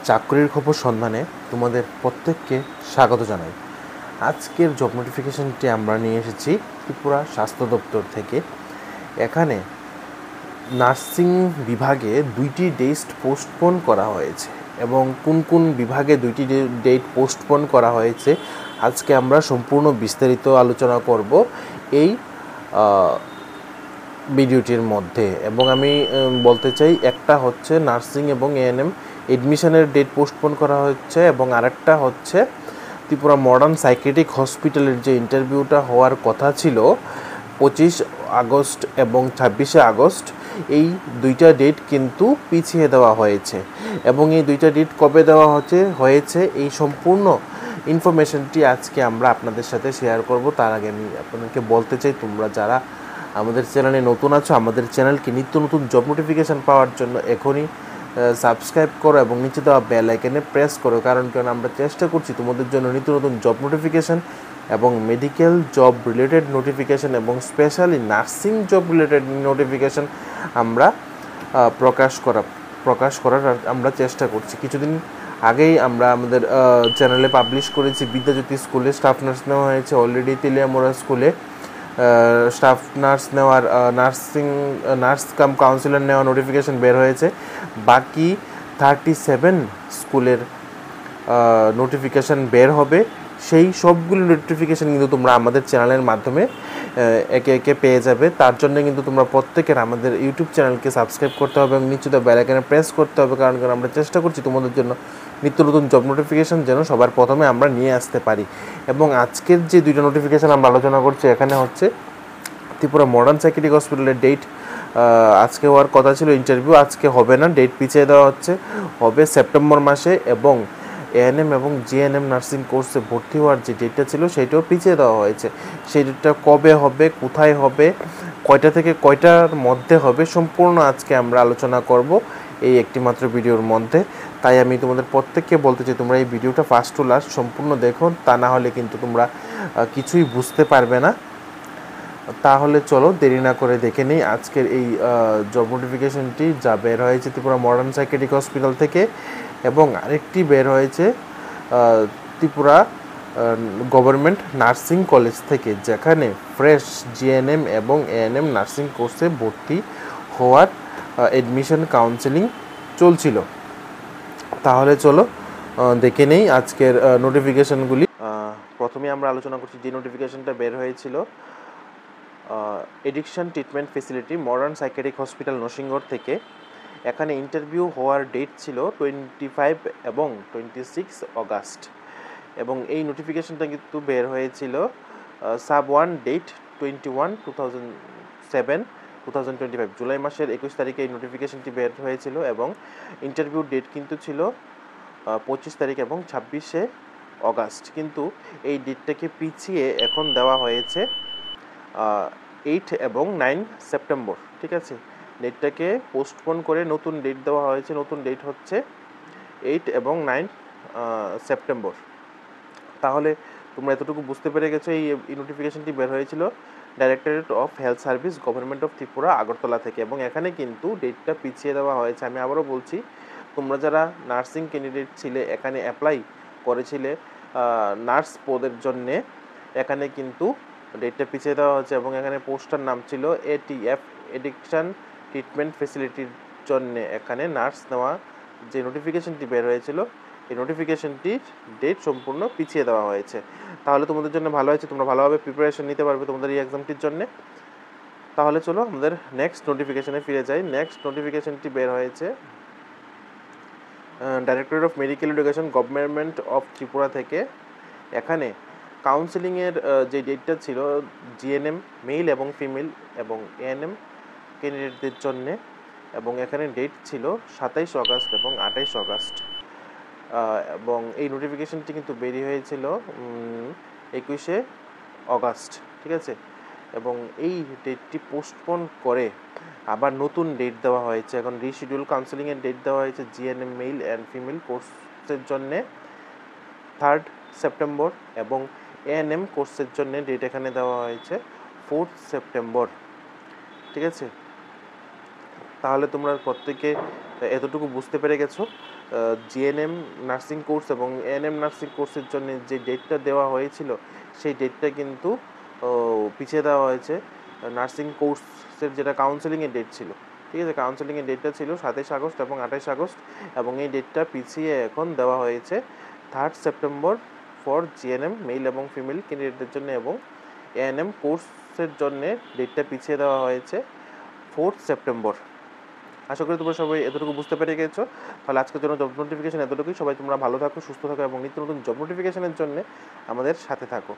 চাকরির খবর সন্ধানে তোমাদের প্রত্যেককে স্বাগত জানাই। আজকের জব নোটিফিকেশনটি আমরা নিয়ে এসেছি ত্রিপুরা স্বাস্থ্য দপ্তর থেকে। এখানে নার্সিং বিভাগে 2টি ডেট পোস্টপোন করা হয়েছে এবং কোন কোন বিভাগে 2টি ডেট পোস্টপোন করা হয়েছে আজকে আমরা সম্পূর্ণ বিস্তারিত আলোচনা করব এই ভিডিওটির মধ্যে। এবং আমি বলতে চাই, একটা হচ্ছে নার্সিং এবং এএনএম এডমিশনের ডেট পোস্টপোন করা হচ্ছে এবং আরেকটা হচ্ছে ত্রিপুরা মডার্ন সাইকিয়াট্রিক হসপিটালের যে ইন্টারভিউটা হওয়ার কথা ছিল 25 আগস্ট এবং 26শে আগস্ট, এই দুইটা ডেট কিন্তু পিছিয়ে দেওয়া হয়েছে। এবং এই দুইটা ডেট কবে দেওয়া হয়েছে এই সম্পূর্ণ ইনফরমেশনটি আজকে আমরা আপনাদের সাথে শেয়ার করব। তার আগে আমি আপনাদেরকে বলতে চাই, তোমরা যারা আমাদের চ্যানেলে নতুন আছো, আমাদের চ্যানেলকে নিত্য নতুন জব নোটিফিকেশান পাওয়ার জন্য এখনই সাবস্ক্রাইব করো এবং নিচে দেওয়া বেল আইকনে প্রেস করো। কারণ আমরা চেষ্টা করছি তোমাদের জন্য নিত্য নতুন জব নোটিফিকেশান এবং মেডিকেল জব রিলেটেড নোটিফিকেশান এবং specially nursing job related notification আমরা প্রকাশ করার আমরা চেষ্টা করছি। কিছুদিন আগেই আমরা আমাদের চ্যানেলে পাবলিশ করেছি বিদ্যাজ্যোতি স্কুলে স্টাফ নার্স নেওয়া হয়েছে অলরেডি। তেলিয়ামোড়া স্কুলে স্টাফ নার্স নেওয়ার নার্স কাম কাউন্সিলর নেওয়া নোটিফিকেশান বের হয়েছে। বাকি 37 স্কুলের নোটিফিকেশান বের হবে। সেই সবগুলো নোটিফিকেশান কিন্তু তোমরা আমাদের চ্যানেলের মাধ্যমে একে একে পেয়ে যাবে। তার জন্য কিন্তু তোমরা প্রত্যেকের আমাদের ইউটিউব চ্যানেলকে সাবস্ক্রাইব করতে হবে এবং নিশ্চিত বেল আইকনে প্রেস করতে হবে। কারণ আমরা চেষ্টা করছি তোমাদের জন্য নিত্য নতুন জব নোটিফিকেশান যেন সবার প্রথমে আমরা নিয়ে আসতে পারি। এবং আজকের যে দুইটা নোটিফিকেশান আমরা আলোচনা করছি, এখানে হচ্ছে ত্রিপুরা মডার্ন সাইকিয়াট্রিক হসপিটালের ডেট আজকে হওয়ার কথা ছিল, ইন্টারভিউ আজকে হবে না, ডেট পিছিয়ে দেওয়া হবে সেপ্টেম্বর মাসে। এবং এএনএম এবং জিএনএম নার্সিং কোর্সে ভর্তি হওয়ার যে ডেটটা ছিল সেটাও পিছিয়ে দেওয়া হয়েছে। সেই ডেটটা কবে হবে, কোথায় হবে, কয়টা থেকে কয়টার মধ্যে হবে, সম্পূর্ণ আজকে আমরা আলোচনা করব এই একটি মাত্র ভিডিওর মধ্যে। তাই আমি তোমাদের প্রত্যেককে বলতে চাই, তোমরা এই ভিডিওটা ফার্স্ট টু লাস্ট সম্পূর্ণ দেখো, তা না হলে কিন্তু তোমরা কিছুই বুঝতে পারবে না। তাহলে চলো দেরি না করে দেখে নিই আজকের এই জব নোটিফিকেশনটি যা বের হয়েছে ত্রিপুরা মডার্ন সাইকিয়াট্রিক হসপিটাল থেকে। এবং আরেকটি বের হয়েছে ত্রিপুরা গভর্নমেন্ট নার্সিং কলেজ থেকে, যেখানে ফ্রেশ জিএনএম এবং এএনএম নার্সিং কোর্সে ভর্তি হওয়ার এডমিশন কাউন্সেলিং চলছিল। তাহলে চলো দেখে নেই আজকের নোটিফিকেশনগুলি। প্রথমে আমরা আলোচনা করছি যে নোটিফিকেশনটা বের হয়েছিল addiction treatment facility modern psychiatric hospital Narsingarh থেকে। এখানে ইন্টারভিউ হওয়ার ডেট ছিল 25 এবং 26 অগাস্ট। এবং এই নোটিফিকেশনটা কিন্তু বের হয়েছিল সাব 1 ডেট 21/2025 জুলাই মাসের 21 তারিখে এই নোটিফিকেশনটি বের হয়েছিল। এবং ইন্টারভিউ ডেট কিন্তু ছিল 25 তারিখ এবং 26শে অগাস্ট। কিন্তু এই ডেটটাকে পিছিয়ে এখন দেওয়া হয়েছে 8 এবং 9 সেপ্টেম্বর। ঠিক আছে, ডেটটাকে পোস্টপোন করে নতুন ডেট দেওয়া হয়েছে। নতুন ডেট হচ্ছে 8 এবং 9 সেপ্টেম্বর। তাহলে তোমরা এতটুকু বুঝতে পেরে গেছো। এই নোটিফিকেশনটি বের হয়েছিল directorate of health service government of Tripura Agartala থেকে। এবং এখানে কিন্তু ডেটটা পিছিয়ে দেওয়া হয়েছে। আমি আবারও বলছি, তোমরা যারা নার্সিং ক্যান্ডিডেট ছিলে, এখানে অ্যাপ্লাই করেছিলে নার্স পদের জন্যে, এখানে কিন্তু ডেটটা পিছিয়ে দেওয়া হয়েছে। এবং এখানে পোস্টার নাম ছিল এটিএফ এডিকশন ট্রিটমেন্ট ফেসিলিটির জন্য এখানে নার্স নেওয়া যে নোটিফিকেশনটি বের হয়েছিল, এই নোটিফিকেশনটির ডেট সম্পূর্ণ পিছিয়ে দেওয়া হয়েছে। তাহলে তোমাদের জন্য ভালো হয়েছে, তোমরা ভালোভাবে প্রিপারেশন নিতে পারবে তোমাদের এই এক্সামটির জন্য। তাহলে চলো আমাদের নেক্সট নোটিফিকেশনে ফিরে যাই। নেক্সট নোটিফিকেশনটি বের হয়েছে directorate of medical education government of Tripura থেকে। এখানে কাউন্সেলিংয়ের যে ডেটটা ছিল জিএনএম মেল এবং ফিমেল এবং এএনএম ক্যান্ডিডেটদের জন্যে। এবং এখানে ডেট ছিল 27 অগাস্ট এবং 28 অগাস্ট। এবং এই নোটিফিকেশনটি কিন্তু বেরিয়ে হয়েছিল 21শে অগাস্ট। ঠিক আছে, এবং এই ডেটটি পোস্টপোন করে আবার নতুন ডেট দেওয়া হয়েছে। এখন রিশিডিউল কাউন্সেলিংয়ের ডেট দেওয়া হয়েছে জিএনএম মেল অ্যান্ড ফিমেল কোর্সের জন্যে 3rd সেপ্টেম্বর এবং এএনএম কোর্সের জন্য ডেট এখানে দেওয়া হয়েছে 4th সেপ্টেম্বর। ঠিক আছে, তাহলে তোমরা প্রত্যেকে এতটুকু বুঝতে পেরে গেছো। জিএনএম নার্সিং কোর্স এবং এএনএম নার্সিং কোর্সের জন্য যে ডেটটা দেওয়া হয়েছিল সেই ডেটটা কিন্তু পিছিয়ে দেওয়া হয়েছে। নার্সিং কোর্সের যেটা কাউন্সেলিংয়ের ডেট ছিল, ঠিক আছে, কাউন্সেলিংয়ের ডেটটা ছিল 27 আগস্ট এবং 28 আগস্ট, এবং এই ডেটটা পিছিয়ে এখন দেওয়া হয়েছে 3 সেপ্টেম্বর ফর জিএনএম মেল এবং ফিমেল ক্যান্ডিডেটদের জন্য, এবং এএনএম কোর্সের জন্যে ডেটটা পিছিয়ে দেওয়া হয়েছে 4 সেপ্টেম্বর। আশা করি তোমরা সবাই এতটুকু বুঝতে পেরে গেছো। তাহলে আজকের জন্য জব নোটিফিকেশন এতটুকুই। সবাই তোমরা ভালো থাকো, সুস্থ থাকো এবং নিত্য নতুন জব নোটিফিকেশনের জন্য আমাদের সাথে থাকো।